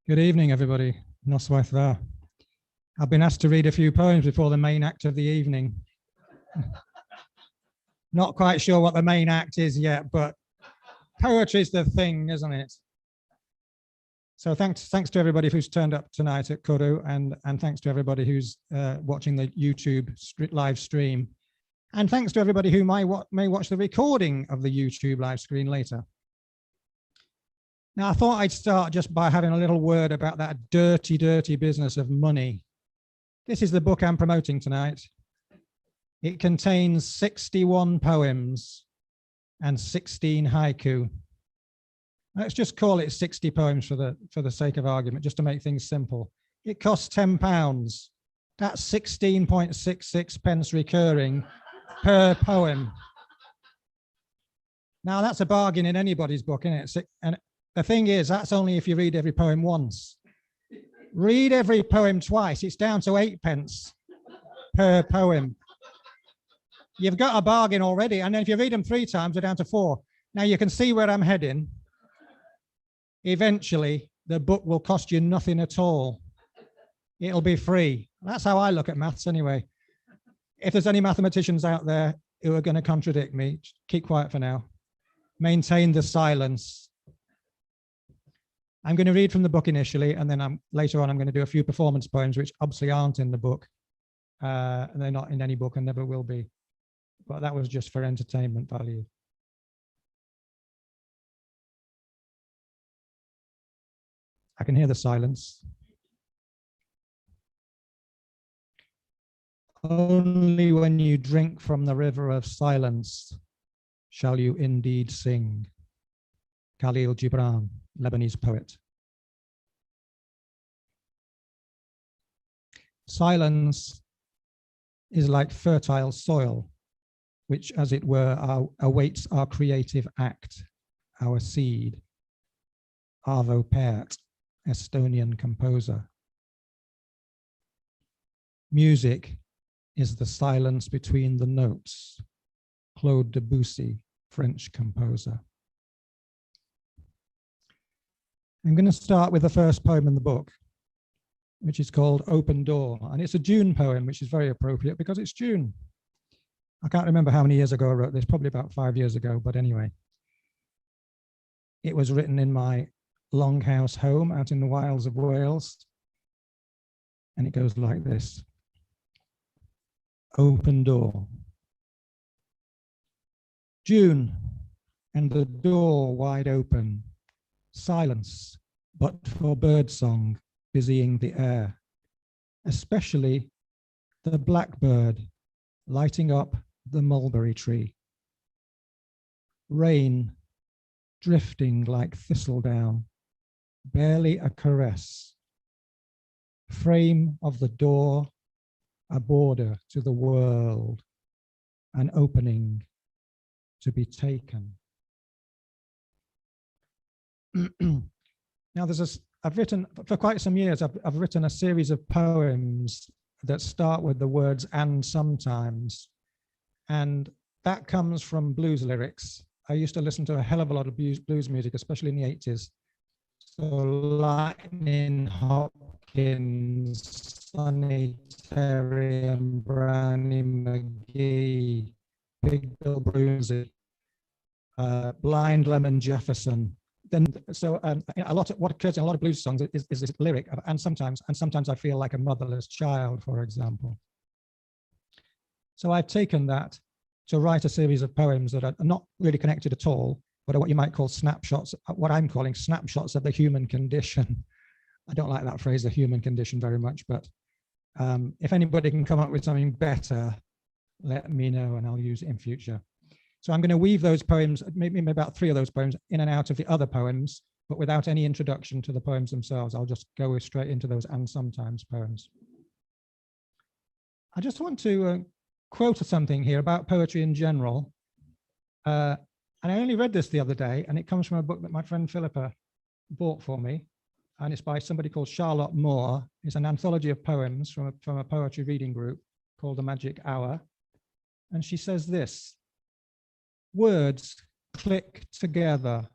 Good evening, everybody. Noswaith dda. I've been asked to read a few poems before the main act of the evening. Not quite sure what the main act is yet, but poetry's the thing, isn't it? So thanks to everybody who's turned up tonight at Kuru, and thanks to everybody who's watching the YouTube live stream. And thanks to everybody who may watch the recording of the YouTube live stream later. Now, I thought I'd start just by having a little word about that dirty, dirty business of money. This is the book I'm promoting tonight. It contains 61 poems and 16 haiku. Let's just call it 60 poems for the sake of argument, just to make things simple. It costs £10. That's 16.66 pence recurring per poem. Now, that's a bargain in anybody's book, isn't it? And the thing is, that's only if you read every poem once. Read every poem twice, it's down to 8 pence per poem. You've got a bargain already, and then if you read them 3 times, they're down to 4. Now you can see where I'm heading. Eventually, the book will cost you nothing at all. It'll be free. That's how I look at maths anyway. If there's any mathematicians out there who are going to contradict me, keep quiet for now. Maintain the silence. I'm going to read from the book initially, and then later on I'm going to do a few performance poems, which obviously aren't in the book. And they're not in any book and never will be. But that was just for entertainment value. I can hear the silence. Only when you drink from the river of silence shall you indeed sing. Khalil Gibran, Lebanese poet. Silence is like fertile soil, which, as it were, awaits our creative act, our seed. Arvo Pärt, Estonian composer. Music is the silence between the notes. Claude Debussy, French composer. I'm going to start with the first poem in the book, which is called Open Door. And it's a June poem, which is very appropriate because it's June. I can't remember how many years ago I wrote this, probably about 5 years ago, but anyway. It was written in my longhouse home out in the wilds of Wales. And it goes like this. Open door. June, and the door wide open. Silence, but for birdsong busying the air, especially the blackbird lighting up the mulberry tree. Rain drifting like thistledown, barely a caress. Frame of the door, a border to the world, an opening to be taken. Now I've written, for quite some years, I've written a series of poems that start with the words "and sometimes," and that comes from blues lyrics. I used to listen to a hell of a lot of blues music, especially in the 80s. So Lightning Hopkins, Sonny Terry and Brownie McGee, Big Bill Brunsey, Blind Lemon Jefferson. Then, so a lot of what occurs in a lot of blues songs is this lyric of, and sometimes I feel like a motherless child, for example. So I've taken that to write a series of poems that are not really connected at all, but are what you might call snapshots, what I'm calling snapshots of the human condition. I don't like that phrase, the human condition, very much, but if anybody can come up with something better, let me know and I'll use it in future. So I'm going to weave those poems, maybe about 3 of those poems, in and out of the other poems, but without any introduction to the poems themselves. I'll just go straight into those and sometimes poems. I just want to quote something here about poetry in general. And I only read this the other day, and it comes from a book that my friend Philippa bought for me. And it's by somebody called Charlotte Moore. It's an anthology of poems from a poetry reading group called The Magic Hour. And she says this: words click together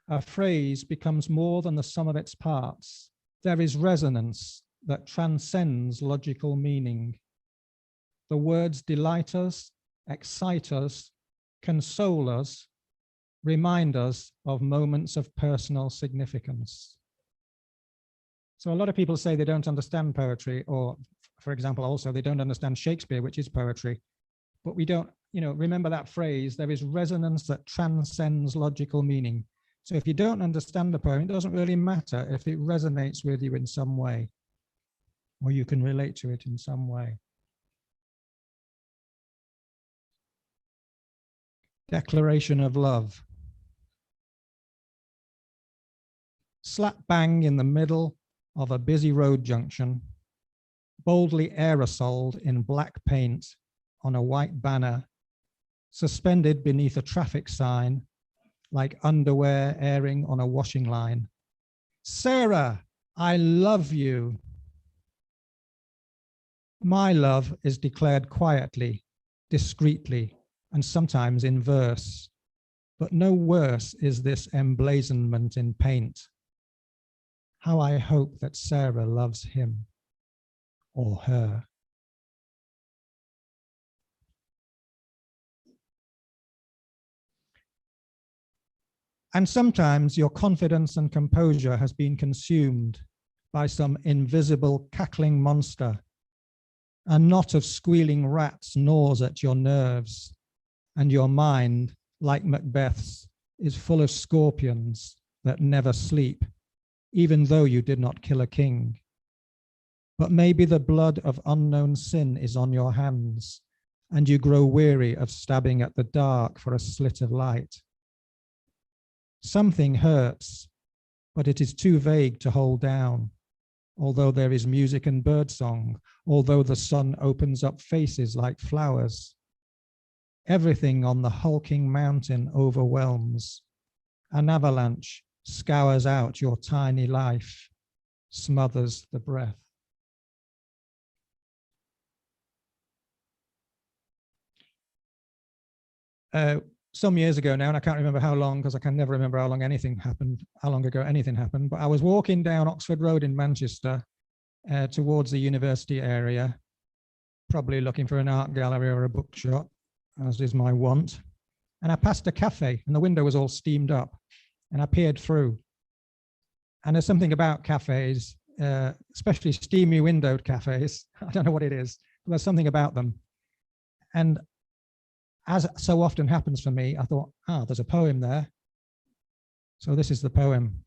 a phrase becomes more than the sum of its parts. There is resonance that transcends logical meaning. The words delight us, excite us, console us, remind us of moments of personal significance. So a lot of people say they don't understand poetry, or for example, also they don't understand Shakespeare, which is poetry, but we don't, remember that phrase, there is resonance that transcends logical meaning. So if you don't understand the poem, it doesn't really matter if it resonates with you in some way, or you can relate to it in some way. Declaration of love. Slap bang in the middle of a busy road junction, boldly aerosoled in black paint on a white banner, suspended beneath a traffic sign, like underwear airing on a washing line. Sarah, I love you. My love is declared quietly, discreetly, and sometimes in verse, but no worse is this emblazonment in paint. How I hope that Sarah loves him or her. And sometimes your confidence and composure has been consumed by some invisible cackling monster. A knot of squealing rats gnaws at your nerves, and your mind, like Macbeth's, is full of scorpions that never sleep, even though you did not kill a king. But maybe the blood of unknown sin is on your hands, and you grow weary of stabbing at the dark for a slit of light. Something hurts, but it is too vague to hold down, although there is music and birdsong, although the sun opens up faces like flowers. Everything on the hulking mountain overwhelms. An avalanche scours out your tiny life, smothers the breath. Some years ago now, and I can't remember how long, because I can never remember how long ago anything happened, but I was walking down Oxford Road in Manchester towards the university area, probably looking for an art gallery or a bookshop, as is my wont. And I passed a cafe, and the window was all steamed up, and I peered through. And there's something about cafes, especially steamy windowed cafes. I don't know what it is, but there's something about them. And as so often happens for me, I thought, there's a poem there. So this is the poem.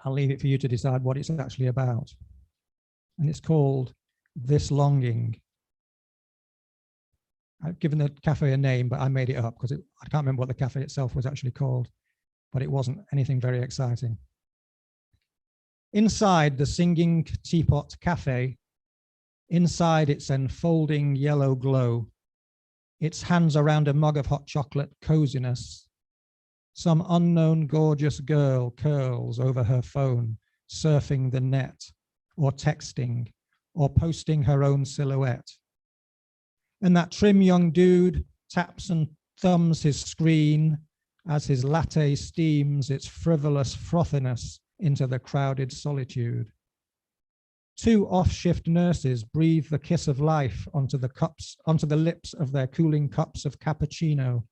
I'll leave it for you to decide what it's actually about. And it's called This Longing. I've given the cafe a name, but I made it up because I can't remember what the cafe itself was actually called, but it wasn't anything very exciting. Inside the Singing Teapot Cafe, inside its enfolding yellow glow, its hands around a mug of hot chocolate coziness, some unknown gorgeous girl curls over her phone, surfing the net, or texting, or posting her own silhouette. And that trim young dude taps and thumbs his screen as his latte steams its frivolous frothiness into the crowded solitude. Two off-shift nurses breathe the kiss of life onto the lips of their cooling cups of cappuccino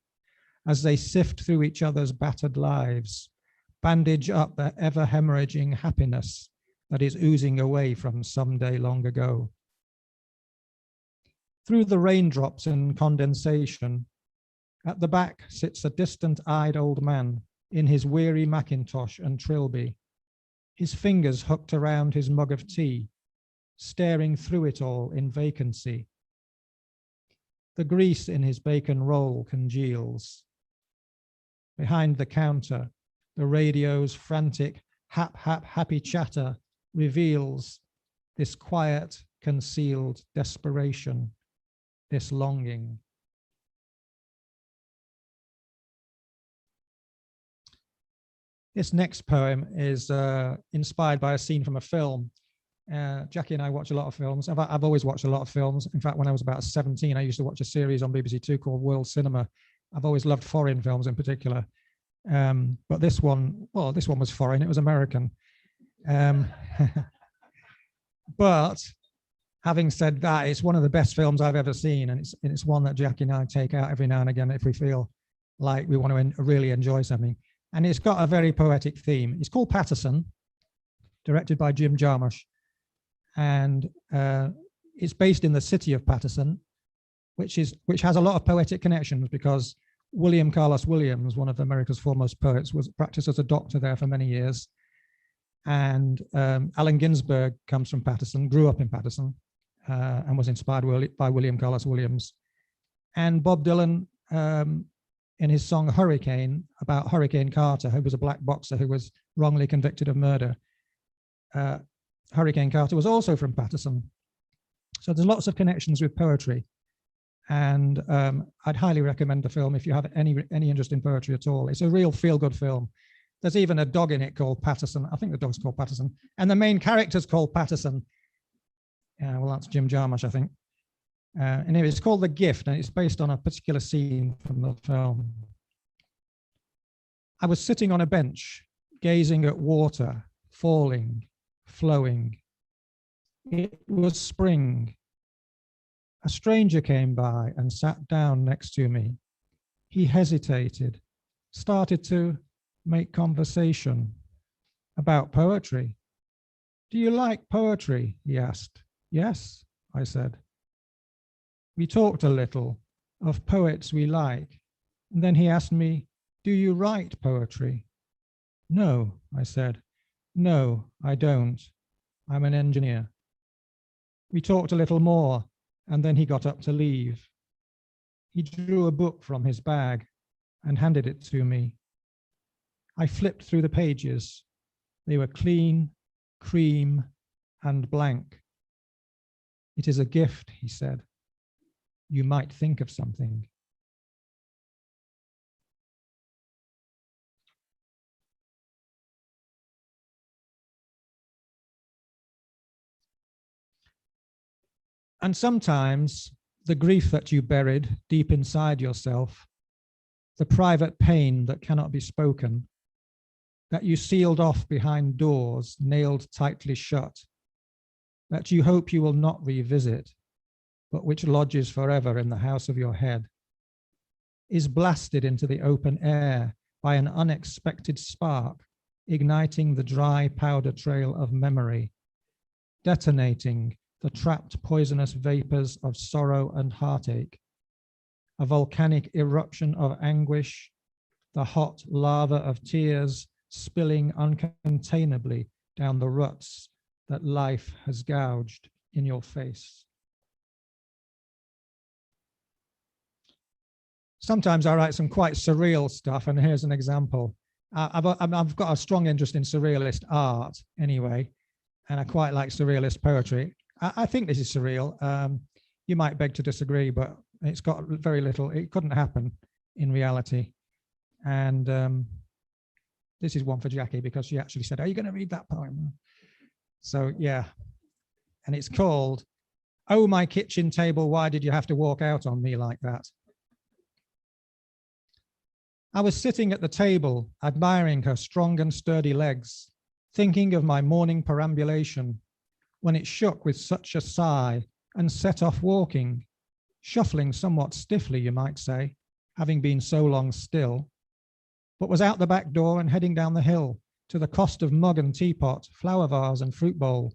as they sift through each other's battered lives, bandage up their ever-hemorrhaging happiness that is oozing away from someday long ago. Through the raindrops and condensation, at the back sits a distant-eyed old man in his weary Macintosh and trilby, his fingers hooked around his mug of tea, staring through it all in vacancy. The grease in his bacon roll congeals. Behind the counter, the radio's frantic hap hap happy chatter reveals this quiet, concealed desperation, this longing. This next poem is inspired by a scene from a film. Jackie and I watch a lot of films. I've always watched a lot of films. In fact, when I was about 17, I used to watch a series on BBC Two called World Cinema. I've always loved foreign films in particular. But this one, well, this one was foreign, it was American. But having said that, it's one of the best films I've ever seen, and it's one that Jackie and I take out every now and again if we feel like we want to really enjoy something. And it's got a very poetic theme. It's called Paterson, directed by Jim Jarmusch, and it's based in the city of Paterson, which has a lot of poetic connections because William Carlos Williams, one of America's foremost poets, was practiced as a doctor there for many years. And Allen Ginsberg comes from Paterson, grew up in Paterson, and was inspired by William Carlos Williams. And Bob Dylan, in his song Hurricane, about Hurricane Carter, who was a black boxer who was wrongly convicted of murder. Hurricane Carter was also from Paterson. So there's lots of connections with poetry. And I'd highly recommend the film if you have any interest in poetry at all. It's a real feel-good film. There's even a dog in it called Patterson. I think the dog's called Patterson. And the main character's called Patterson. Well, that's Jim Jarmusch, I think. Anyway, it's called The Gift, and it's based on a particular scene from the film. I was sitting on a bench, gazing at water, falling, flowing. It was spring. A stranger came by and sat down next to me. He hesitated, started to make conversation about poetry. Do you like poetry? He asked. Yes, I said. We talked a little of poets we like, and then he asked me, do you write poetry? No, I said. No, I don't. I'm an engineer. We talked a little more, and then he got up to leave. He drew a book from his bag and handed it to me. I flipped through the pages. They were clean, cream, and blank. It is a gift, he said. You might think of something. And sometimes the grief that you buried deep inside yourself, the private pain that cannot be spoken, that you sealed off behind doors nailed tightly shut, that you hope you will not revisit, but which lodges forever in the house of your head, is blasted into the open air by an unexpected spark, igniting the dry powder trail of memory, detonating the trapped poisonous vapors of sorrow and heartache, a volcanic eruption of anguish, the hot lava of tears spilling uncontainably down the ruts that life has gouged in your face. Sometimes I write some quite surreal stuff, and here's an example. I've got a strong interest in surrealist art anyway, and I quite like surrealist poetry. I think this is surreal. You might beg to disagree, but it's got very little, it couldn't happen in reality. And this is one for Jackie because she actually said, are you going to read that poem? So yeah, and it's called, Oh, My Kitchen Table, Why Did You Have to Walk Out on Me Like That? I was sitting at the table, admiring her strong and sturdy legs, thinking of my morning perambulation, when it shook with such a sigh and set off walking, shuffling somewhat stiffly, you might say, having been so long still, but was out the back door and heading down the hill to the cost of mug and teapot, flower vase and fruit bowl,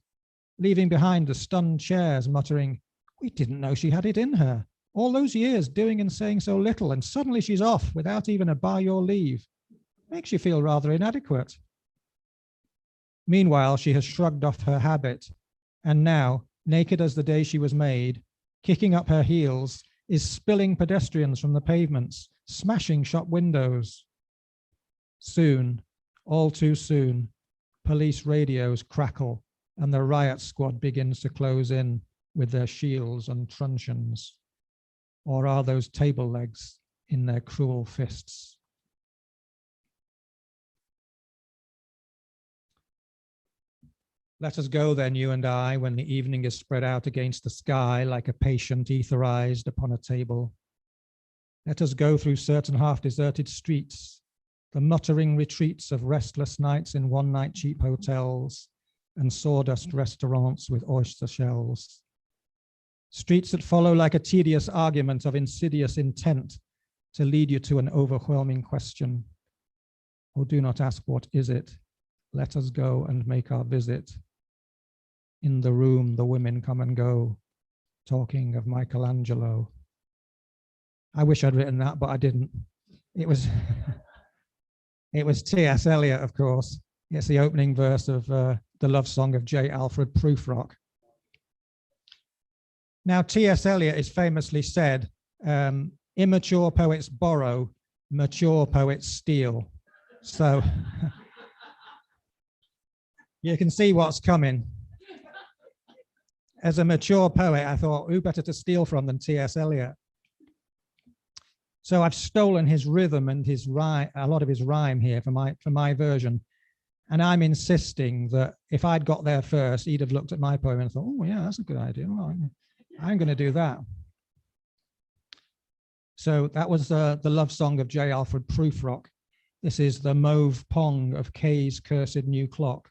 leaving behind the stunned chairs, muttering, we didn't know she had it in her. All those years doing and saying so little, and suddenly she's off without even a by your leave. Makes you feel rather inadequate. Meanwhile, she has shrugged off her habit, and now, naked as the day she was made, kicking up her heels, is spilling pedestrians from the pavements, smashing shop windows. Soon, all too soon, police radios crackle and the riot squad begins to close in with their shields and truncheons. Or are those table legs in their cruel fists? Let us go then, you and I, when the evening is spread out against the sky like a patient etherized upon a table. Let us go through certain half-deserted streets, the muttering retreats of restless nights in one-night cheap hotels and sawdust restaurants with oyster shells. Streets that follow like a tedious argument of insidious intent to lead you to an overwhelming question. Oh, do not ask, what is it? Let us go and make our visit. In the room, the women come and go, talking of Michelangelo. I wish I'd written that, but I didn't. It was, it was T.S. Eliot, of course. It's the opening verse of the love song of J. Alfred Prufrock. Now, T.S. Eliot is famously said, immature poets borrow, mature poets steal. So you can see what's coming. As a mature poet, I thought, who better to steal from than T.S. Eliot? So I've stolen his rhythm and his rhyme, a lot of his rhyme here for my version. And I'm insisting that if I'd got there first, he'd have looked at my poem and thought, oh yeah, that's a good idea. Well, I'm going to do that. So that was the love song of J. Alfred Prufrock. This is the mauve pong of Kay's cursed new clock.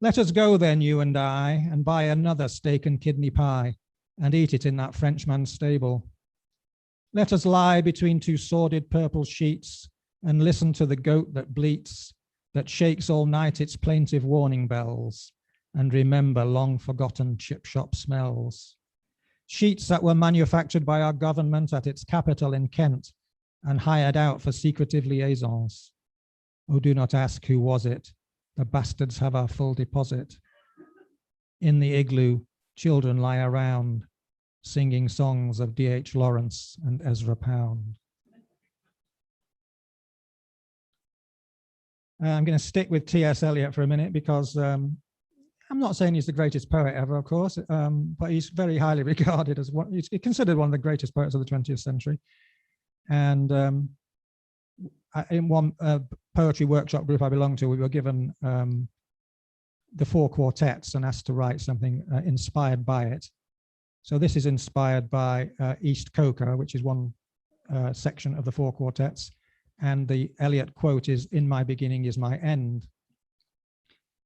Let us go then, you and I, and buy another steak and kidney pie and eat it in that Frenchman's stable. Let us lie between two sordid purple sheets and listen to the goat that bleats, that shakes all night its plaintive warning bells, and remember long forgotten chip shop smells. Sheets that were manufactured by our government at its capital in Kent and hired out for secretive liaisons. Oh, do not ask who was it. The bastards have our full deposit. In the igloo, children lie around, singing songs of D.H. Lawrence and Ezra Pound. I'm going to stick with T.S. Eliot for a minute because I'm not saying he's the greatest poet ever, of course, but he's very highly regarded as one. He's considered one of the greatest poets of the 20th century. And in one poetry workshop group I belonged to, we were given the 4 quartets and asked to write something inspired by it. So this is inspired by East Coker, which is one section of the 4 quartets. And the Eliot quote is, "In my beginning is my end."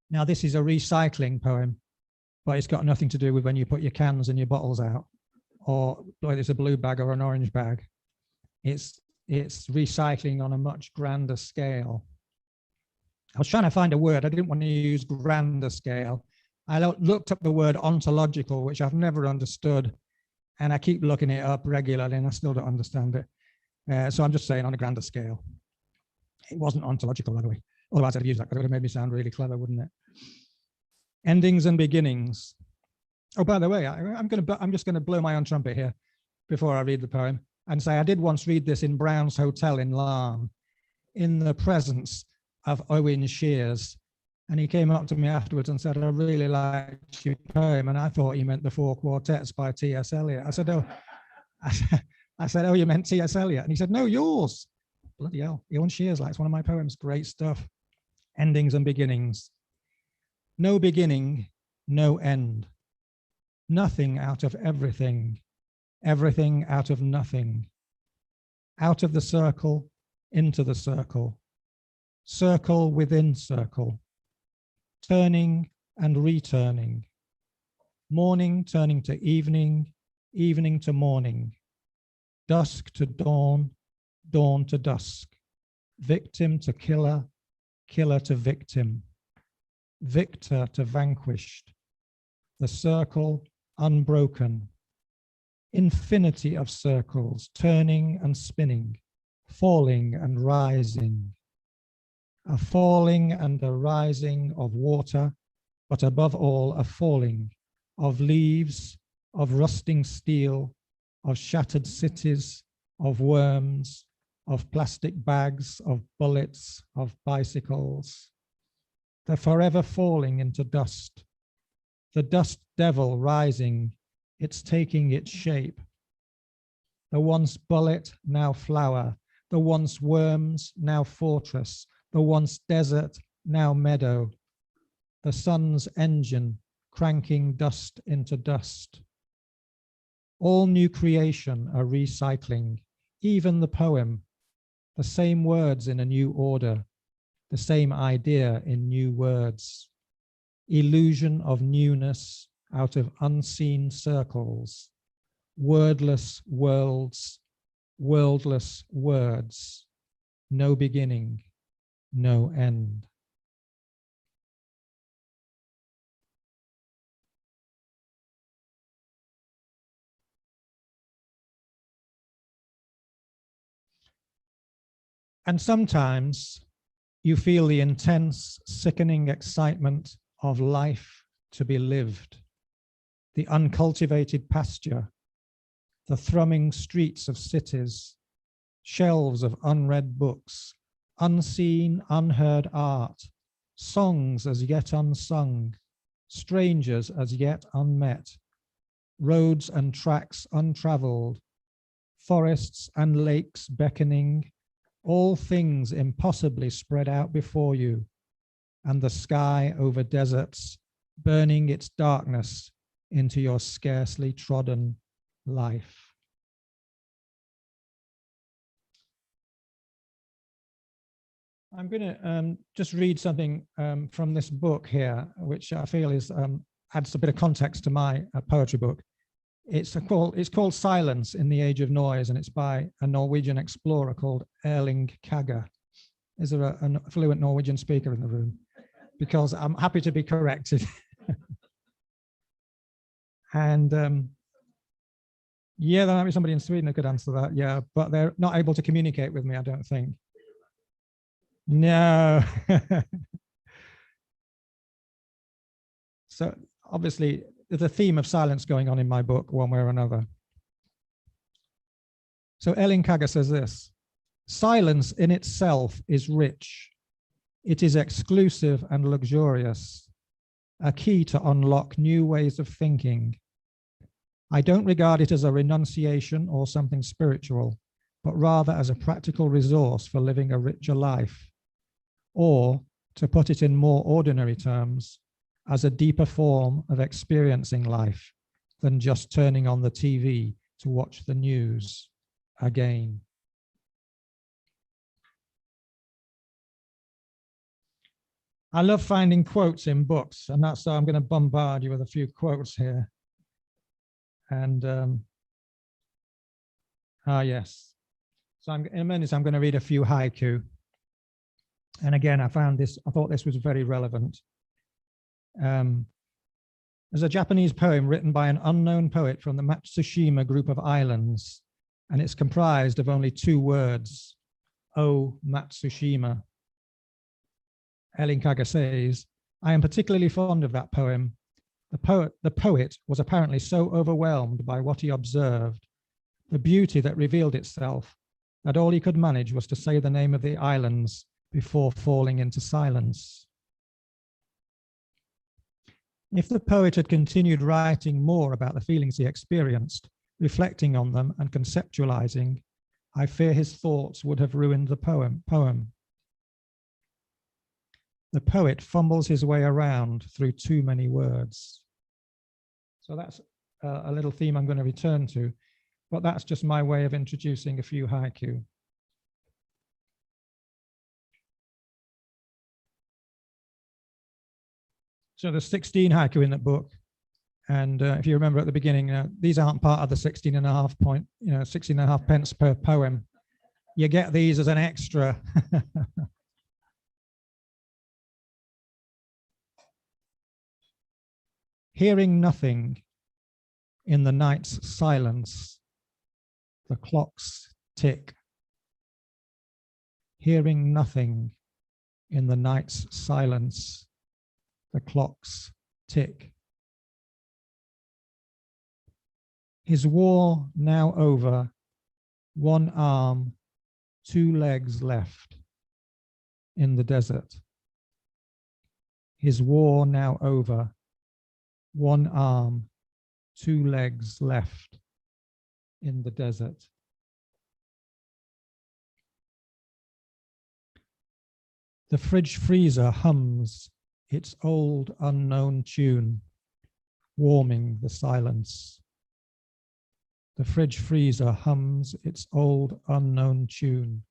Now, this is a recycling poem, but it's got nothing to do with when you put your cans and your bottles out, or whether it's a blue bag or an orange bag. It's recycling on a much grander scale. I was trying to find a word. I didn't want to use grander scale. I looked up the word ontological, which I've never understood, and I keep looking it up regularly, and I still don't understand it. So I'm just saying on a grander scale. It wasn't ontological, by the way. Otherwise, I'd have used that, because it would have made me sound really clever, wouldn't it? Endings and beginnings. Oh, by the way, I'm just going to blow my own trumpet here before I read the poem and say I did once read this in Brown's Hotel in Larne in the presence of Owen Shears. And he came up to me afterwards and said, I really liked your poem. And I thought he meant the 4 quartets by T.S. Eliot. I said, oh, oh, you meant T.S. Eliot? And he said, no, yours. Bloody hell. Owen Shears likes one of my poems. Great stuff. Endings and beginnings. No beginning, no end. Nothing out of everything. Everything out of nothing. Out of the circle, into the circle. Circle within circle. Turning and returning. Morning turning to evening, evening to morning. Dusk to dawn, dawn to dusk. Victim to killer, killer to victim. Victor to vanquished. The circle unbroken. Infinity of circles, turning and spinning, falling and rising. A falling and a rising of water, but above all a falling of leaves, of rusting steel, of shattered cities, of worms, of plastic bags, of bullets, of bicycles. The forever falling into dust. The dust devil rising, it's taking its shape. The once bullet, now flower. The once worms, now fortress. The once desert, now meadow. The sun's engine cranking dust into dust. All new creation a recycling, even the poem. the same words in a new order, the same idea in new words, illusion of newness out of unseen circles, wordless worlds, worldless words, no beginning, no end. And sometimes you feel the intense, sickening excitement of life to be lived, the uncultivated pasture, the thrumming streets of cities, shelves of unread books, unseen, unheard art, songs as yet unsung, strangers as yet unmet, roads and tracks untraveled, forests and lakes beckoning, all things impossibly spread out before you, and the sky over deserts burning its darkness into your scarcely trodden life. I'm going to just read something from this book here, which I feel is adds a bit of context to my poetry book. It's called Silence in the Age of Noise, and it's by a Norwegian explorer called Erling Kagge. Is there a fluent Norwegian speaker in the room? Because I'm happy to be corrected. And yeah, there might be somebody in Sweden who could answer that. Yeah, but they're not able to communicate with me, I don't think. No. So obviously, there's a theme of silence going on in my book, one way or another. So Erling Kagge says this: silence in itself is rich. It is exclusive and luxurious, a key to unlock new ways of thinking. I don't regard it as a renunciation or something spiritual, but rather as a practical resource for living a richer life, or, to put it in more ordinary terms, as a deeper form of experiencing life than just turning on the TV to watch the news again. I love finding quotes in books, and that's so I'm going to bombard you with a few quotes here. And yes. So in a minute, I'm going to read a few haiku. And again, I thought this was very relevant. There's a Japanese poem written by an unknown poet from the Matsushima group of islands, and it's comprised of only 2 words, "O Matsushima." Erling Kagge says, "I am particularly fond of that poem. The poet was apparently so overwhelmed by what he observed, the beauty that revealed itself, that all he could manage was to say the name of the islands before falling into silence." If the poet had continued writing more about the feelings he experienced, reflecting on them and conceptualizing, I fear his thoughts would have ruined the poem. The poet fumbles his way around through too many words. So that's a little theme I'm going to return to, but that's just my way of introducing a few haiku. So there's 16 haiku in the book. And if you remember at the beginning, these aren't part of the 16.5 pence per poem. You get these as an extra. Hearing nothing in the night's silence, the clocks tick. Hearing nothing in the night's silence, the clocks tick. His war now over, 1 arm, 2 legs left in the desert. His war now over, 1 arm, 2 legs left in the desert. The fridge freezer hums its old unknown tune, warming the silence. The fridge freezer hums its old unknown tune,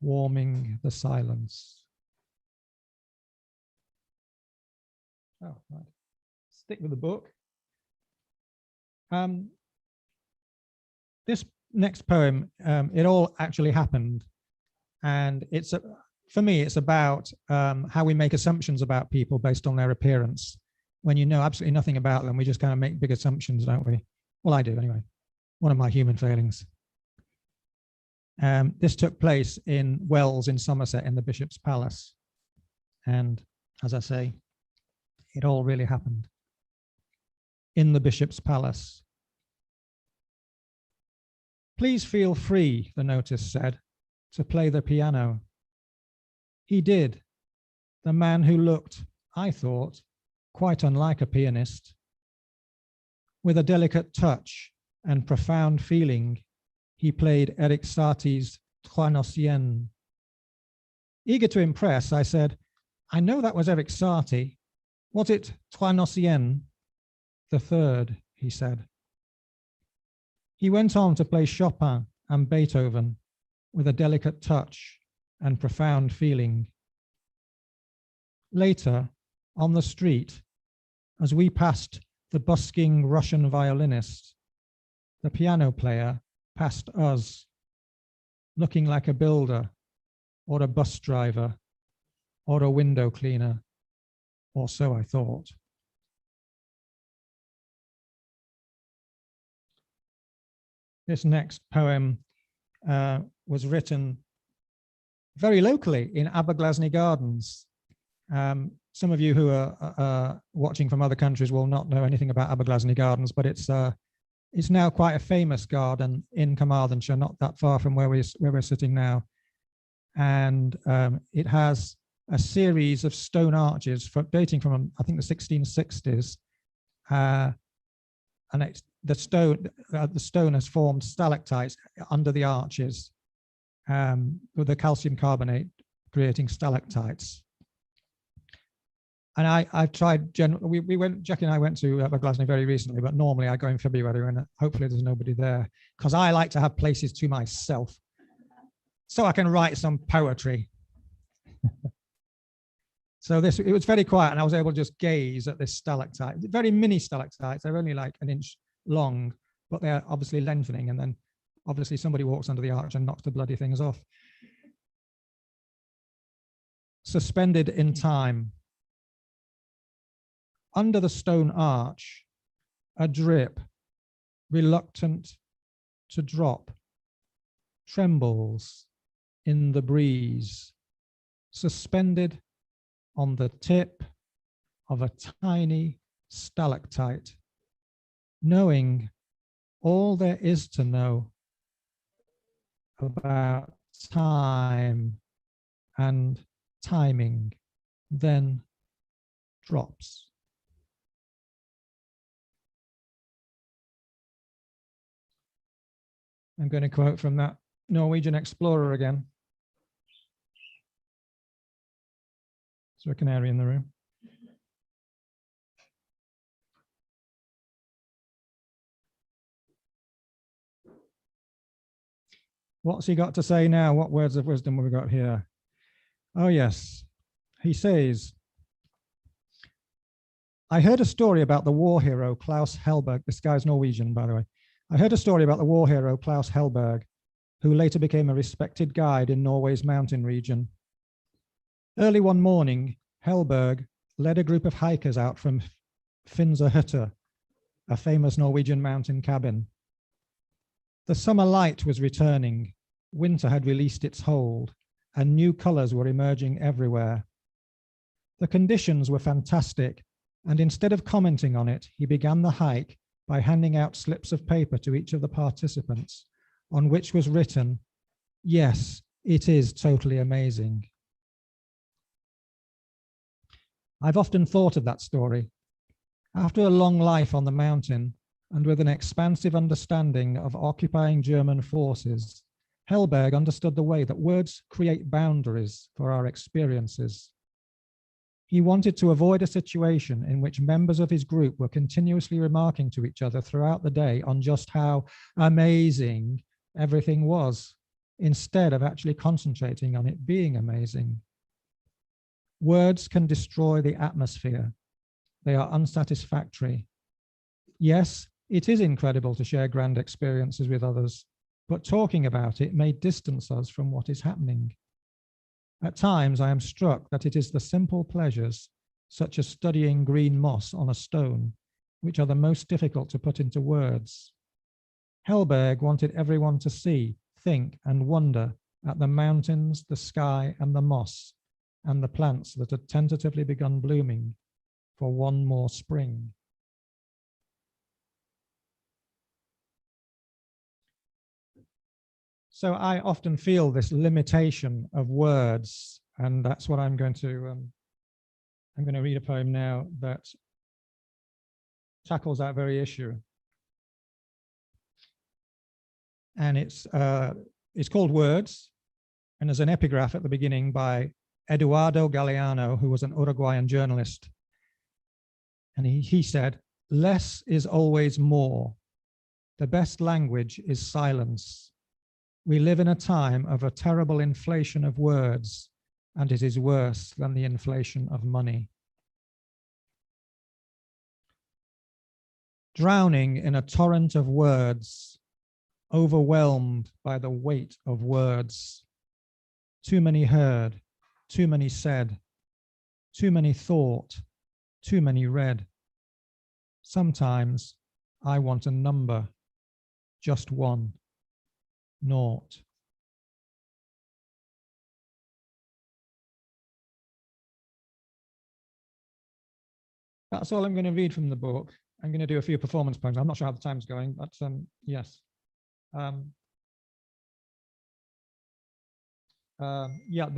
warming the silence. Oh, right. Stick with the book. This next poem, it all actually happened. And for me, it's about how we make assumptions about people based on their appearance. When you know absolutely nothing about them, we just kind of make big assumptions, don't we? Well, I do anyway. One of my human failings. This took place in Wells in Somerset in the Bishop's Palace. And as I say, it all really happened in the Bishop's Palace. Please feel free, the notice said, to play the piano. He did. The man who looked, I thought, quite unlike a pianist. With a delicate touch and profound feeling, he played Eric Satie's Trois Nocturnes. Eager to impress, I said, I know that was Eric Satie. Was it Trois Nocturnes? The third, he said. He went on to play Chopin and Beethoven with a delicate touch and profound feeling. Later, on the street, as we passed the busking Russian violinist, the piano player passed us, looking like a builder or a bus driver or a window cleaner, or so I thought. This next poem was written very locally in Aberglasney Gardens. Some of you who are watching from other countries will not know anything about Aberglasney Gardens, but it's now quite a famous garden in Carmarthenshire, not that far from where we're sitting now. And it has a series of stone arches dating from, I think, the 1660s. And the stone has formed stalactites under the arches with the calcium carbonate creating stalactites. And I've tried, Jackie and I went to Aberglasney very recently, but normally I go in February and hopefully there's nobody there, because I like to have places to myself so I can write some poetry. So it was very quiet and I was able to just gaze at this stalactite, very mini stalactites. They're only like an inch long, but they're obviously lengthening, and then obviously somebody walks under the arch and knocks the bloody things off. Suspended in time. Under the stone arch, a drip, reluctant to drop, trembles in the breeze, suspended on the tip of a tiny stalactite, knowing all there is to know about time and timing, then drops. I'm going to quote from that Norwegian explorer again. Is there a canary in the room? What's he got to say now? What words of wisdom have we got here? Oh, yes. He says, I heard a story about the war hero Klaus Helberg. This guy's Norwegian, by the way. I heard a story about the war hero Klaus Helberg, who later became a respected guide in Norway's mountain region. Early one morning, Helberg led a group of hikers out from Finserhytte, a famous Norwegian mountain cabin. The summer light was returning, winter had released its hold, and new colors were emerging everywhere. The conditions were fantastic, and instead of commenting on it, he began the hike by handing out slips of paper to each of the participants, on which was written, "Yes, it is totally amazing." I've often thought of that story. After a long life on the mountain, and with an expansive understanding of occupying German forces, Helberg understood the way that words create boundaries for our experiences. He wanted to avoid a situation in which members of his group were continuously remarking to each other throughout the day on just how amazing everything was. instead of actually concentrating on it being amazing. Words can destroy the atmosphere. They are unsatisfactory. Yes, it is incredible to share grand experiences with others, but talking about it may distance us from what is happening. At times, I am struck that it is the simple pleasures, such as studying green moss on a stone, which are the most difficult to put into words. Helberg wanted everyone to see, think, and wonder at the mountains, the sky, and the moss, and the plants that had tentatively begun blooming for one more spring. So I often feel this limitation of words, and that's what I'm going to read a poem now that tackles that very issue. And it's called Words, and there's an epigraph at the beginning by Eduardo Galeano, who was an Uruguayan journalist. And he said, "Less is always more. The best language is silence. We live in a time of a terrible inflation of words, and it is worse than the inflation of money." Drowning in a torrent of words, overwhelmed by the weight of words. Too many heard, too many said, too many thought, too many read. Sometimes I want a number, just one, naught. That's all I'm going to read from the book. I'm going to do a few performance poems. I'm not sure how the time's going, but yes. Yeah,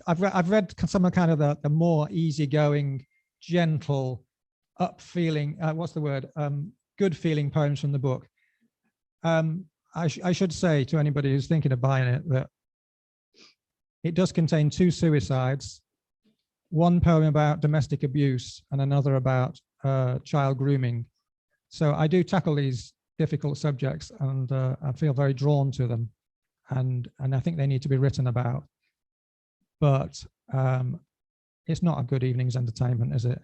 I've read some of kind of the more easygoing, gentle, up-feeling, what's the word? Good feeling poems from the book. I should say to anybody who's thinking of buying it that it does contain 2 suicides, one poem about domestic abuse and another about child grooming. So I do tackle these difficult subjects, and I feel very drawn to them, and I think they need to be written about. But it's not a good evening's entertainment, is it?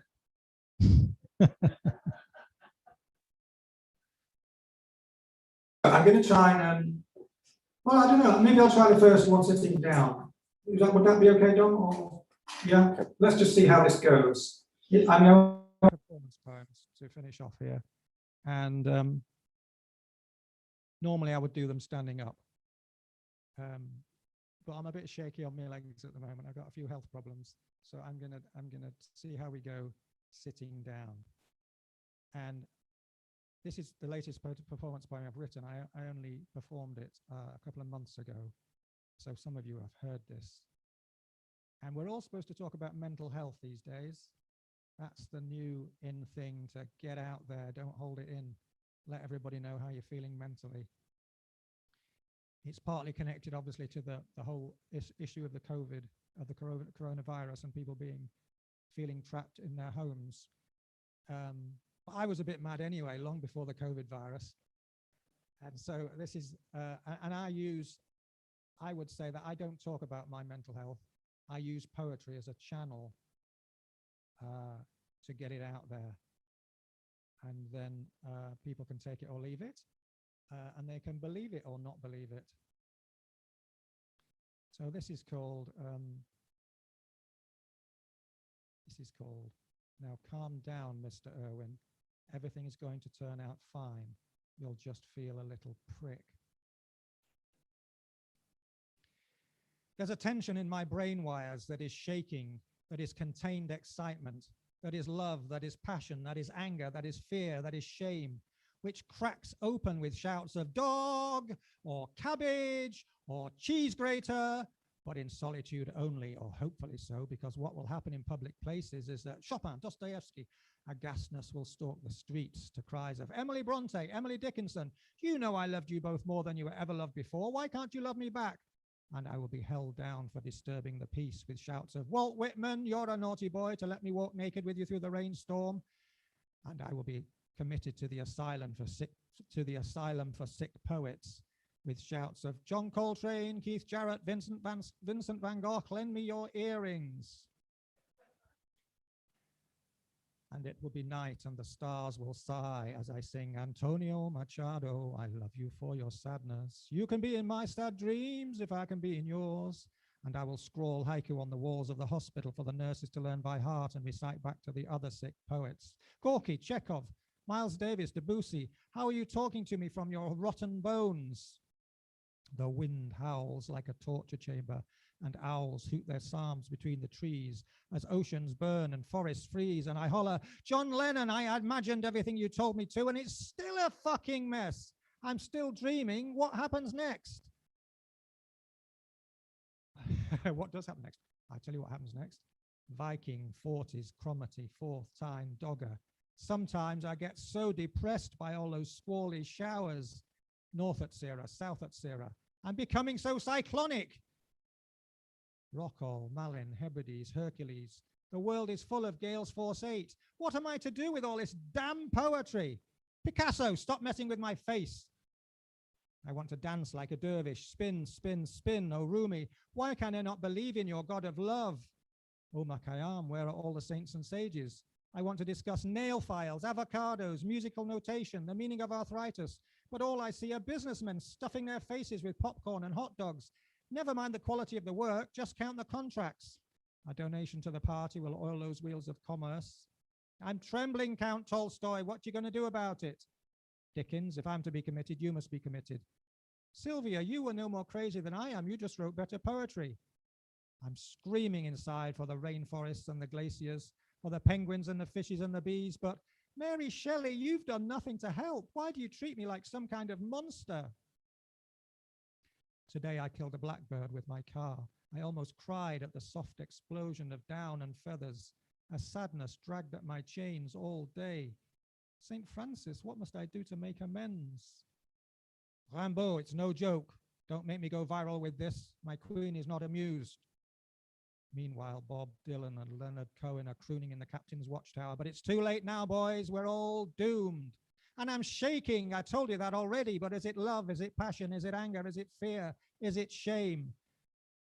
I'm going to try and, well, I don't know, maybe I'll try the first one sitting down. Would that be okay, Dom? Or, yeah, let's just see how this goes. I know performance poems to finish off here. And normally I would do them standing up. But I'm a bit shaky on my legs at the moment. I've got a few health problems. So I'm gonna see how we go sitting down. And this is the latest performance poem I've written. I only performed it a couple of months ago. So some of you have heard this. And we're all supposed to talk about mental health these days. That's the new in thing, to get out there, don't hold it in. Let everybody know how you're feeling mentally. It's partly connected, obviously, to the whole issue of the coronavirus and people feeling trapped in their homes. But I was a bit mad anyway, long before the COVID virus. And so this is, and I would say that I don't talk about my mental health. I use poetry as a channel to get it out there. And then people can take it or leave it, and they can believe it or not believe it. So this is called, Now Calm Down, Mr. Urwin. Everything is going to turn out fine. You'll just feel a little prick. There's a tension in my brain wires that is shaking, that is contained excitement, that is love, that is passion, that is anger, that is fear, that is shame, which cracks open with shouts of dog or cabbage or cheese grater, but in solitude only, or hopefully so, because what will happen in public places is that Chopin, Dostoevsky, aghastness will stalk the streets to cries of Emily Bronte, Emily Dickinson, you know I loved you both more than you were ever loved before. Why can't you love me back? And I will be held down for disturbing the peace with shouts of Walt Whitman, you're a naughty boy to let me walk naked with you through the rainstorm. And I will be committed to the asylum for sick poets, with shouts of John Coltrane, Keith Jarrett, Vincent van Gogh, lend me your earrings. And it will be night and the stars will sigh as I sing Antonio Machado, I love you for your sadness. You can be in my sad dreams if I can be in yours. And I will scrawl haiku on the walls of the hospital for the nurses to learn by heart and recite back to the other sick poets. Gorky, Chekhov, Miles Davis, Debussy, how are you talking to me from your rotten bones? The wind howls like a torture chamber, and owls hoot their psalms between the trees as oceans burn and forests freeze, and I holler, John Lennon, I imagined everything you told me to, and it's still a fucking mess. I'm still dreaming. What happens next? What does happen next? I tell you what happens next. Viking, 40s, Cromarty, fourth time, Dogger. Sometimes I get so depressed by all those squally showers. North at Sierra, south at Sierra. I'm becoming so cyclonic. Rockall, Malin, Hebrides, Hercules. The world is full of Gales Force 8. What am I to do with all this damn poetry? Picasso, stop messing with my face. I want to dance like a dervish. Spin, spin, spin, O Rumi. Why can I not believe in your God of love? O Makayam, where are all the saints and sages? I want to discuss nail files, avocados, musical notation, the meaning of arthritis. But all I see are businessmen stuffing their faces with popcorn and hot dogs. Never mind the quality of the work, just count the contracts. A donation to the party will oil those wheels of commerce. I'm trembling, Count Tolstoy. What you going to do about it? Dickens, if I'm to be committed, you must be committed. Sylvia, you were no more crazy than I am. You just wrote better poetry. I'm screaming inside for the rainforests and the glaciers, for the penguins and the fishes and the bees. But Mary Shelley, you've done nothing to help. Why do you treat me like some kind of monster? Today I killed a blackbird with my car. I almost cried at the soft explosion of down and feathers. A sadness dragged at my chains all day. St. Francis, what must I do to make amends? Rimbaud, it's no joke. Don't make me go viral with this. My queen is not amused. Meanwhile, Bob Dylan and Leonard Cohen are crooning in the captain's watchtower. But it's too late now, boys. We're all doomed. And I'm shaking. I told you that already. But is it love? Is it passion? Is it anger? Is it fear? Is it shame?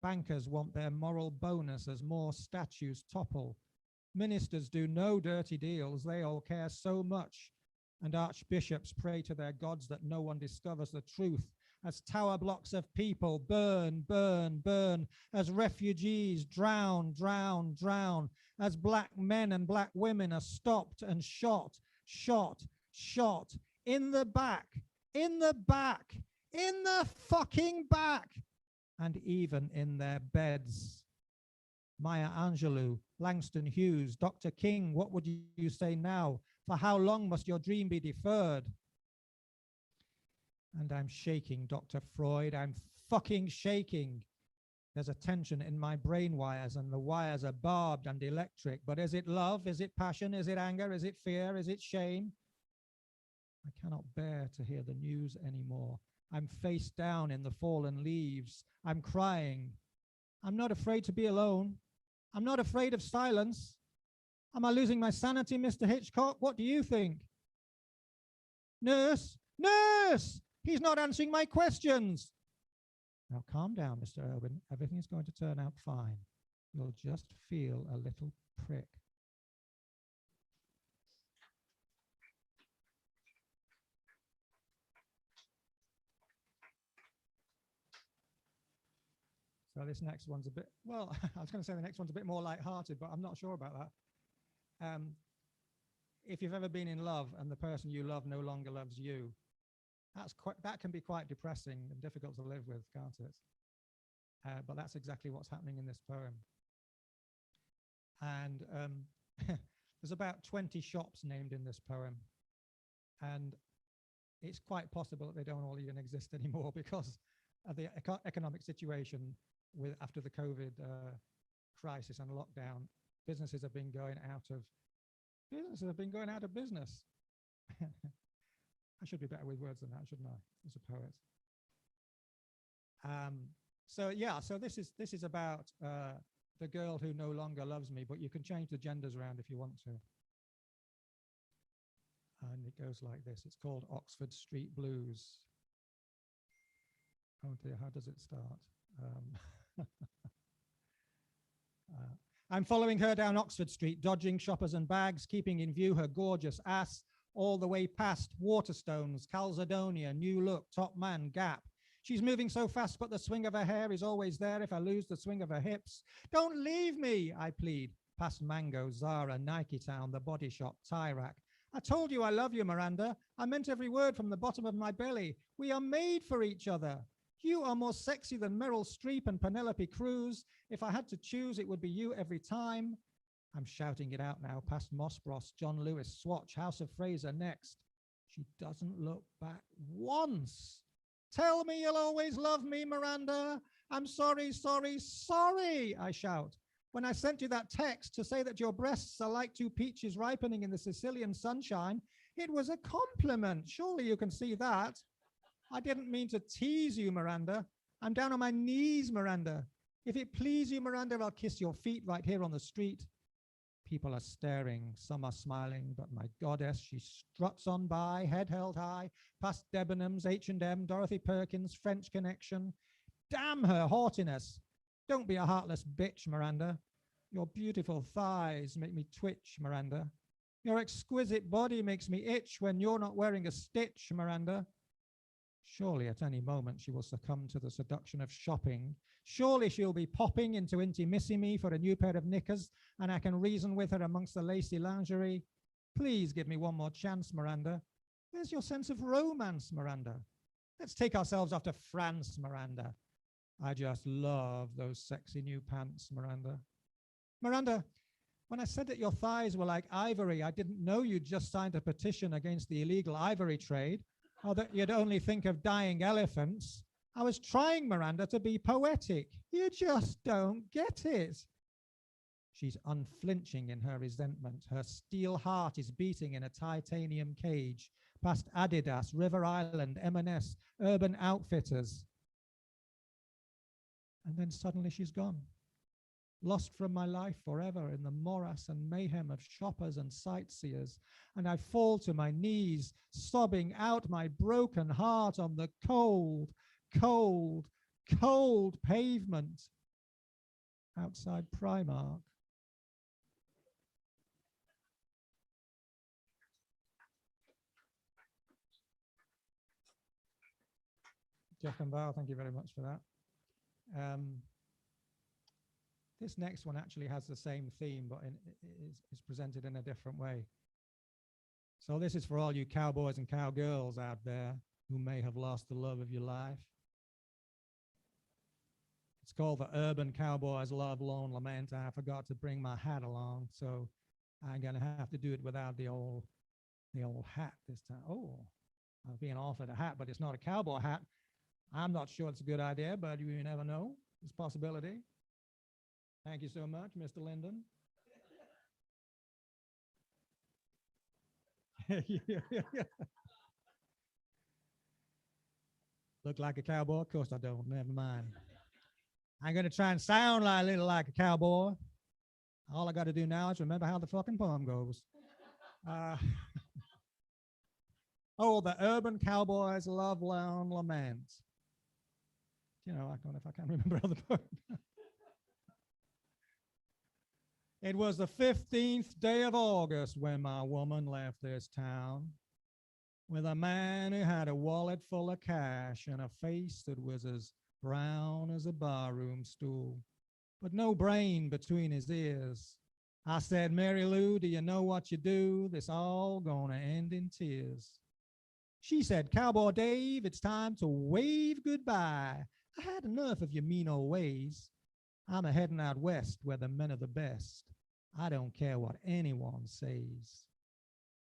Bankers want their moral bonus as more statues topple. Ministers do no dirty deals. They all care so much. And archbishops pray to their gods that no one discovers the truth. As tower blocks of people burn, burn, burn, as refugees drown, drown, drown, as black men and black women are stopped and shot, shot, shot, in the back, in the back, in the fucking back, and even in their beds. Maya Angelou, Langston Hughes, Dr. King, what would you say now? For how long must your dream be deferred? And I'm shaking, Dr. Freud. I'm fucking shaking. There's a tension in my brain wires, and the wires are barbed and electric. But is it love? Is it passion? Is it anger? Is it fear? Is it shame? I cannot bear to hear the news anymore. I'm face down in the fallen leaves. I'm crying. I'm not afraid to be alone. I'm not afraid of silence. Am I losing my sanity, Mr. Hitchcock? What do you think? Nurse! Nurse! He's not answering my questions. Now calm down, Mr. Urwin. Everything's going to turn out fine. You'll just feel a little prick. So this next one's a bit, well, I was going to say the next one's a bit more lighthearted, but I'm not sure about that. If you've ever been in love and the person you love no longer loves you, that can be quite depressing and difficult to live with, can't it? But that's exactly what's happening in this poem. And there's about 20 shops named in this poem. And it's quite possible that they don't all even exist anymore because of the economic situation after the COVID crisis and lockdown. Businesses have been going out of business. I should be better with words than that, shouldn't I, as a poet? So this is about the girl who no longer loves me, but you can change the genders around if you want to. And it goes like this. It's called Oxford Street Blues. Oh dear, how does it start? I'm following her down Oxford Street, dodging shoppers and bags, keeping in view her gorgeous ass, all the way past Waterstones, Calzedonia, New Look, Top Man, Gap. She's moving so fast, but the swing of her hair is always there if I lose the swing of her hips. Don't leave me, I plead, past Mango, Zara, Nike Town, the Body Shop, Tie Rack. I told you I love you, Miranda. I meant every word from the bottom of my belly. We are made for each other. You are more sexy than Meryl Streep and Penelope Cruz. If I had to choose, it would be you every time. I'm shouting it out now, past Moss Bros, John Lewis, Swatch, House of Fraser, next. She doesn't look back once. Tell me you'll always love me, Miranda. I'm sorry, sorry, sorry, I shout. When I sent you that text to say that your breasts are like two peaches ripening in the Sicilian sunshine, it was a compliment. Surely you can see that. I didn't mean to tease you, Miranda. I'm down on my knees, Miranda. If it please you, Miranda, I'll kiss your feet right here on the street. People are staring, some are smiling, but my goddess, she struts on by, head held high, past Debenhams, H&M, Dorothy Perkins, French Connection. Damn her haughtiness. Don't be a heartless bitch, Miranda. Your beautiful thighs make me twitch, Miranda. Your exquisite body makes me itch when you're not wearing a stitch, Miranda. Surely at any moment she will succumb to the seduction of shopping. Surely she'll be popping into Intimissimi for a new pair of knickers, and I can reason with her amongst the lacy lingerie. Please give me one more chance, Miranda. Where's your sense of romance, Miranda? Let's take ourselves off to France, Miranda. I just love those sexy new pants, Miranda. Miranda, when I said that your thighs were like ivory, I didn't know you'd just signed a petition against the illegal ivory trade, or that you'd only think of dying elephants. I was trying, Miranda, to be poetic. You just don't get it. She's unflinching in her resentment. Her steel heart is beating in a titanium cage, past Adidas, River Island, M&S, Urban Outfitters. And then suddenly she's gone, lost from my life forever in the morass and mayhem of shoppers and sightseers. And I fall to my knees, sobbing out my broken heart on the cold, cold, cold pavement outside Primark. Jeff and Val, thank you very much for that. This next one actually has the same theme, but is presented in a different way. So this is for all you cowboys and cowgirls out there who may have lost the love of your life. It's called The Urban Cowboy's Love Lone Lament. I forgot to bring my hat along, so I'm gonna have to do it without the old hat this time. Oh, I was being offered a hat, but it's not a cowboy hat. I'm not sure it's a good idea, but you never know. It's a possibility. Thank you so much, Mr. Linden. Look like a cowboy? Of course I don't. Never mind. I'm going to try and sound like a little like a cowboy. All I got to do now is remember how the fucking poem goes. Oh, the urban cowboy's love lone lament. You know, I don't know if I can remember other poems. It was the 15th day of August when my woman left this town with a man who had a wallet full of cash and a face that was as brown as a barroom stool, but no brain between his ears. I said, Mary Lou, do you know what you do? This all gonna end in tears. She said, Cowboy Dave, it's time to wave goodbye. I had enough of your mean old ways. I'm a heading out west where the men are the best. I don't care what anyone says.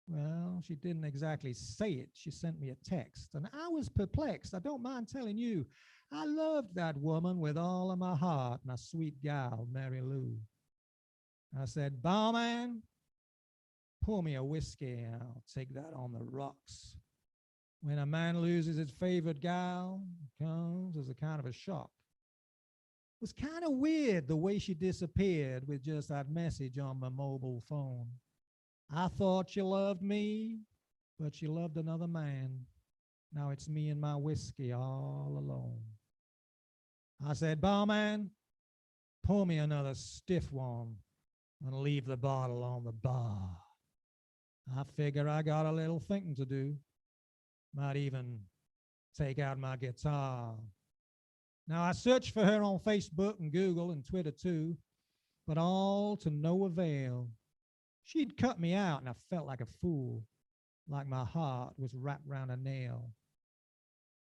Well, she didn't exactly say it. She sent me a text, and I was perplexed. I don't mind telling you, I loved that woman with all of my heart, my sweet gal, Mary Lou. I said, barman, pour me a whiskey, and I'll take that on the rocks. When a man loses his favorite gal, it comes as a kind of a shock. It was kind of weird the way she disappeared with just that message on my mobile phone. I thought she loved me, but she loved another man. Now it's me and my whiskey all alone. I said, barman, pour me another stiff one and leave the bottle on the bar. I figure I got a little thinking to do. Might even take out my guitar. Now I searched for her on Facebook and Google and Twitter too, but all to no avail. She'd cut me out and I felt like a fool, like my heart was wrapped round a nail.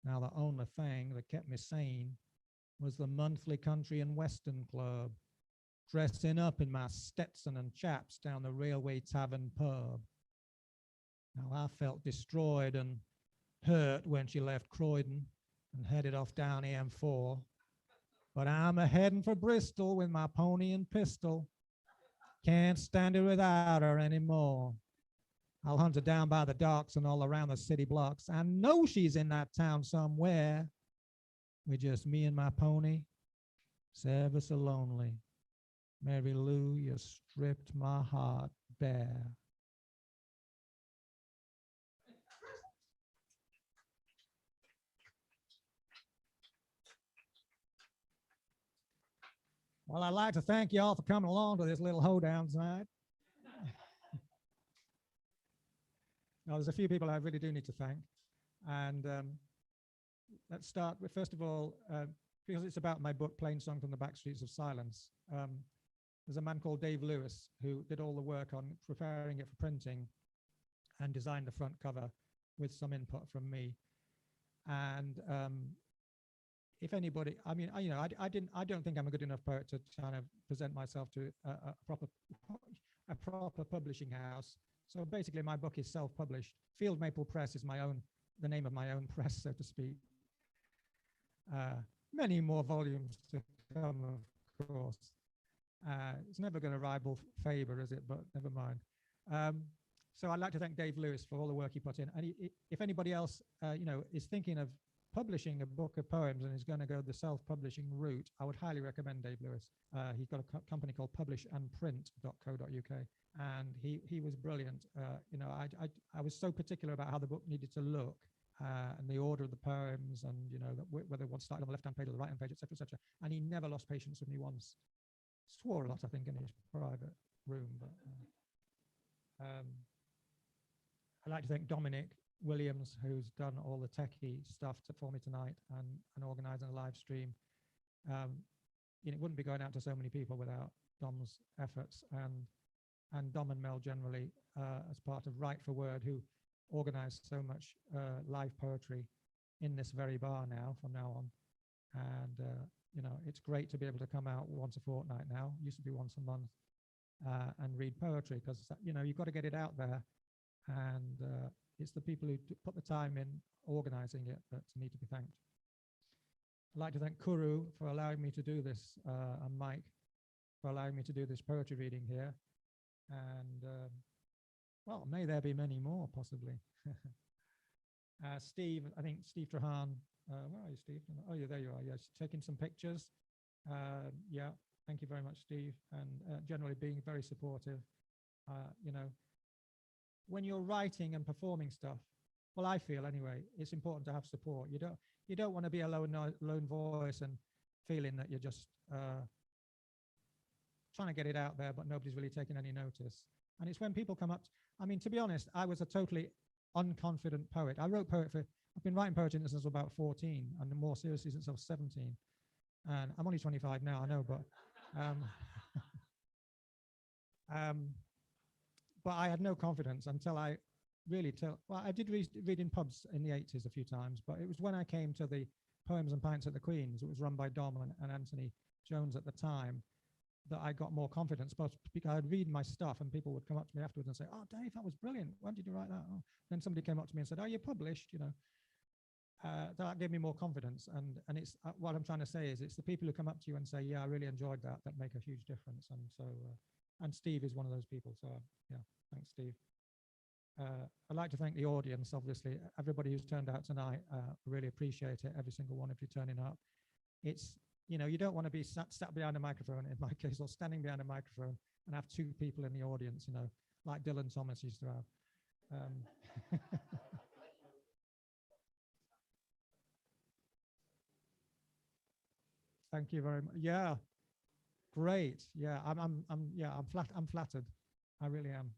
Now the only thing that kept me sane was the monthly country and western club, dressing up in my Stetson and chaps down the Railway Tavern pub. Now I felt destroyed and hurt when she left Croydon and headed off down AM4. But I'm a-heading for Bristol with my pony and pistol. Can't stand it without her anymore. I'll hunt her down by the docks and all around the city blocks. I know she's in that town somewhere. With just me and my pony, it's ever so lonely. Mary Lou, you stripped my heart bare. Well, I'd like to thank you all for coming along to this little hoedown tonight. Now, there's a few people I really do need to thank. And let's start with, first of all, because it's about my book, Plain Song from the Backstreets of Silence. There's a man called Dave Lewis who did all the work on preparing it for printing and designed the front cover with some input from me. And if anybody, I mean, I don't think I'm a good enough poet to kind of present myself to a proper publishing house. So basically, my book is self-published. Field Maple Press is the name of my own press, so to speak. Many more volumes to come, of course. It's never going to rival Faber, is it? But never mind. So I'd like to thank Dave Lewis for all the work he put in. And if anybody else, is thinking of publishing a book of poems and is going to go the self-publishing route, I would highly recommend Dave Lewis. He's got a company called publishandprint.co.uk, and he was brilliant. I was so particular about how the book needed to look. And the order of the poems, and whether one started on the left-hand page or the right-hand page, etc., etc. And he never lost patience with me once. Swore a lot, I think, in his private room. But I'd like to thank Dominic Williams, who's done all the techie stuff for me tonight and organising a live stream. It wouldn't be going out to so many people without Dom's efforts, and Dom and Mel generally, as part of Write for Word, who organized so much live poetry in this very bar now, from now on. And, it's great to be able to come out once a fortnight now. It used to be once a month, and read poetry, because, you've got to get it out there. And it's the people who put the time in organizing it that need to be thanked. I'd like to thank Kuru for allowing me to do this, and Mike for allowing me to do this poetry reading here. And well, may there be many more, possibly. Steve, I think Steve Trahan, where are you, Steve? Oh, yeah, there you are. Yes, taking some pictures. Yeah, thank you very much, Steve. And generally being very supportive. When you're writing and performing stuff, well, I feel anyway, it's important to have support. You don't want to be a lone voice and feeling that you're just trying to get it out there, but nobody's really taking any notice. And it's when people come up, I mean, to be honest, I was a totally unconfident poet. I've been writing poetry since I was about 14, and more seriously since I was 17. And I'm only 25 now, I know, but but I had no confidence until I did read in pubs in the 80s a few times, but it was when I came to the Poems and Pints at the Queen's, it was run by Dom and Anthony Jones at the time, that I got more confidence, but because I'd read my stuff and people would come up to me afterwards and say, "Oh, Dave, that was brilliant. When did you write that?" Oh. Then somebody came up to me and said, "Oh, you're published," that gave me more confidence. And it's what I'm trying to say is it's the people who come up to you and say, "Yeah, I really enjoyed that," that make a huge difference. And so, and Steve is one of those people. So yeah, thanks, Steve. I'd like to thank the audience, obviously, everybody who's turned out tonight. Really appreciate it, every single one of you turning up. It's, you don't want to be sat behind a microphone, in my case, or standing behind a microphone and have two people in the audience, like Dylan Thomas used to have. Thank you very much. Yeah, great. Yeah, I'm flattered. I really am.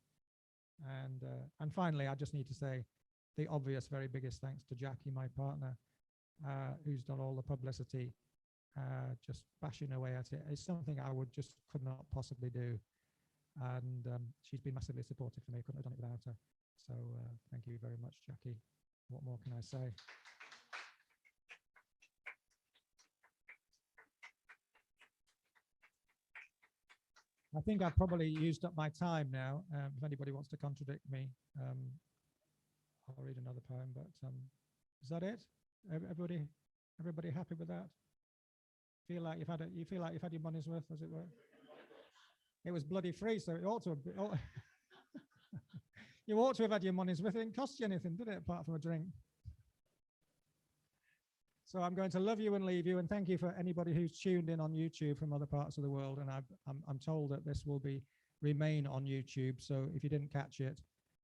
And finally, I just need to say the obvious, very biggest thanks to Jackie, my partner, who's done all the publicity, just bashing away at it. It's something I could not possibly do. And she's been massively supportive for me. I couldn't have done it without her. So thank you very much, Jackie. What more can I say? I think I've probably used up my time now. If anybody wants to contradict me, I'll read another poem. But is that it? Everybody happy with that? You feel like you've had your money's worth, as it were? It was bloody free, so it ought to have been. You ought to have had your money's worth. It didn't cost you anything, did it, apart from a drink? So I'm going to love you and leave you, and thank you for anybody who's tuned in on YouTube from other parts of the world. And I'm told that this will remain on YouTube. So if you didn't catch it,